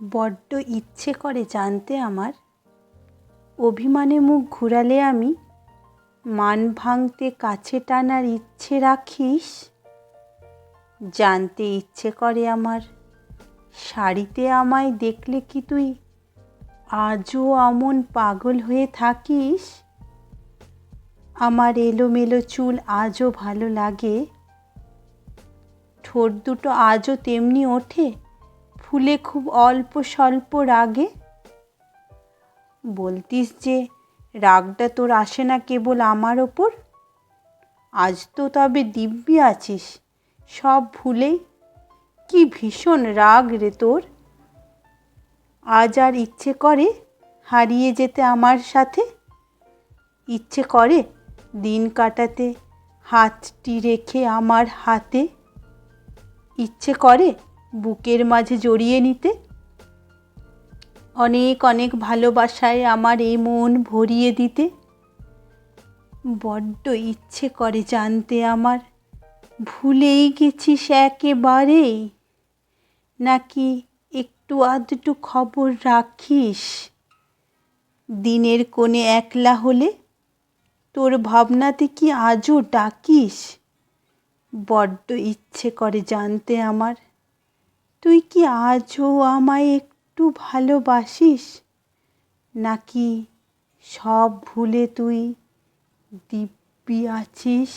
বড্ড ইচ্ছে করে জানতে আমার, অভিমানে মুখ ঘুরালে আমি মান ভাঙতে কাছে টানার ইচ্ছে রাখিস। জানতে ইচ্ছে করে আমার, শাড়িতে আমায় দেখলে কি তুই আজও অমন পাগল হয়ে থাকিস। আমার এলোমেলো চুল আজও ভালো লাগে, ঠোঁট দুটো আজও তেমনি ওঠে ফুলে খুব অল্প স্বল্প রাগে। বলতিস যে রাগটা তোর আসে না কেবল আমার ওপর, আজ তো তবে দিব্যি আছিস সব ভুলেই। কি ভীষণ রাগ রে তোর। আজ আর ইচ্ছে করে হারিয়ে যেতে আমার সাথে, ইচ্ছে করে দিন কাটাতে হাতটি রেখে আমার হাতে, ইচ্ছে করে বুকের মাঝে জড়িয়ে নিতে। অনেক অনেক ভালোবাসায় আমার এই মন ভরিয়ে দিতে। বড্ড ইচ্ছে করে জানতে আমার, ভুলেই গেছিস একেবারেই, নাকি একটু আধটু খবর রাখিস। দিনের কোণে একলা হলে তোর ভাবনাতে কি আজও ডাকিস। বড্ড ইচ্ছে করে জানতে আমার, তুই কি আজও আমায় একটু ভালোবাসিস, নাকি সব ভুলে তুই দিব্যি আছিস।